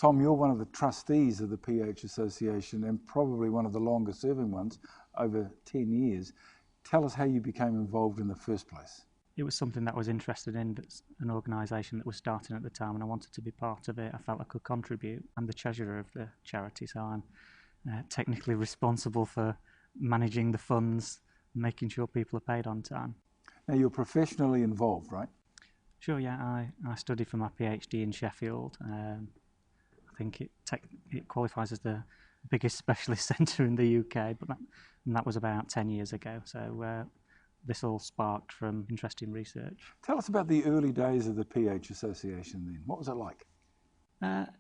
Tom, you're one of the trustees of the PH Association and probably one of the longest serving ones, over 10 years. Tell us how you became involved in the first place. It was something that I was interested in. It's an organisation that was starting at the time and I wanted to be part of it. I felt I could contribute. I'm the treasurer of the charity, so I'm technically responsible for managing the funds, making sure people are paid on time. Now, you're professionally involved, right? Sure, yeah. I studied for my PhD in Sheffield. I think it qualifies as the biggest specialist centre in the UK, but that was about 10 years ago. So this all sparked from interest in research. Tell us about the early days of the PH Association then. What was it like?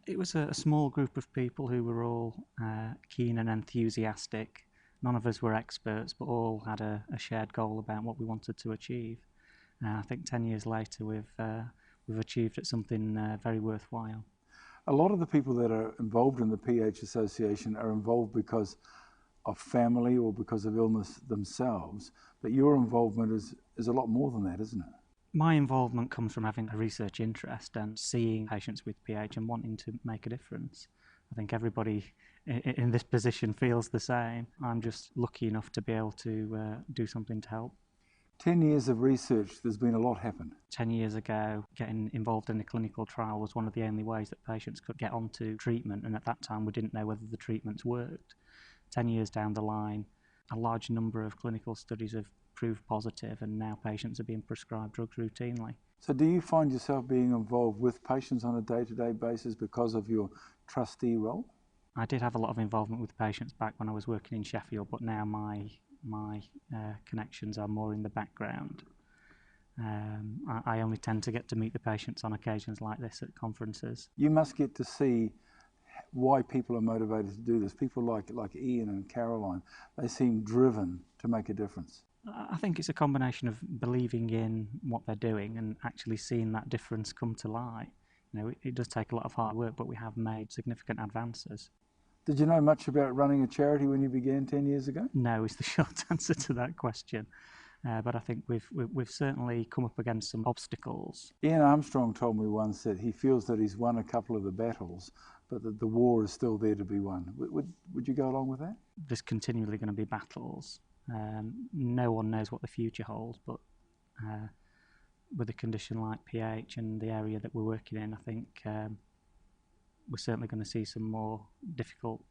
It was a small group of people who were all keen and enthusiastic. None of us were experts, but all had a shared goal about what we wanted to achieve. I think 10 years later we've achieved something very worthwhile. A lot of the people that are involved in the PH Association are involved because of family or because of illness themselves, but your involvement is a lot more than that, isn't it? My involvement comes from having a research interest and seeing patients with PH and wanting to make a difference. I think everybody in this position feels the same. I'm just lucky enough to be able to do something to help. 10 years of research, there's been a lot happen. 10 years ago, getting involved in a clinical trial was one of the only ways that patients could get onto treatment, and at that time we didn't know whether the treatments worked. 10 years down the line, a large number of clinical studies have proved positive, and now patients are being prescribed drugs routinely. So do you find yourself being involved with patients on a day-to-day basis because of your trustee role? I did have a lot of involvement with patients back when I was working in Sheffield, but now my connections are more in the background. I only tend to get to meet the patients on occasions like this at conferences. You must get to see why people are motivated to do this. People like Ian and Caroline, they seem driven to make a difference. I think it's a combination of believing in what they're doing and actually seeing that difference come to light. You know, it does take a lot of hard work, but we have made significant advances. Did you know much about running a charity when you began 10 years ago? No is the short answer to that question. But I think we've certainly come up against some obstacles. Ian Armstrong told me once that he feels that he's won a couple of the battles, but that the war is still there to be won. Would you go along with that? There's continually going to be battles. No one knows what the future holds, but with a condition like PH and the area that we're working in, I think we're certainly going to see some more difficult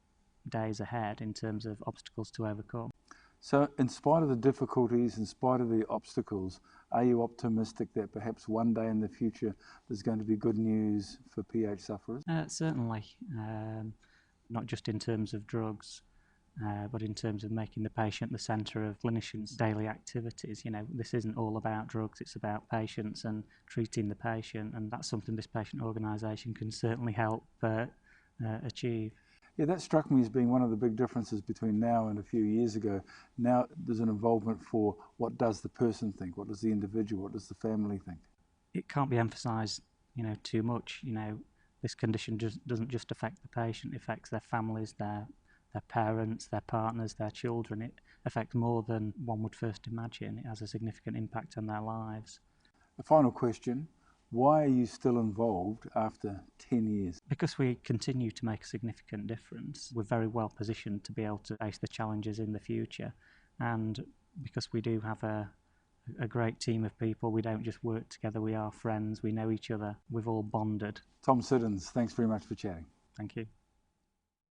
days ahead in terms of obstacles to overcome. So in spite of the difficulties, in spite of the obstacles, are you optimistic that perhaps one day in the future there's going to be good news for PH sufferers? Certainly, not just in terms of drugs, but in terms of making the patient the centre of clinicians' daily activities. You know, this isn't all about drugs, it's about patients and treating the patient, and that's something this patient organisation can certainly help achieve. Yeah, that struck me as being one of the big differences between now and a few years ago. Now there's an involvement for what does the person think, what does the individual, what does the family think. It can't be emphasised, too much. This condition doesn't just affect the patient, it affects their families, their parents, their partners, their children. It affects more than one would first imagine. It has a significant impact on their lives. A final question. Why are you still involved after 10 years? Because we continue to make a significant difference. We're very well positioned to be able to face the challenges in the future. And because we do have a great team of people, we don't just work together, we are friends, we know each other, we've all bonded. Tom Siddons, thanks very much for chatting. Thank you.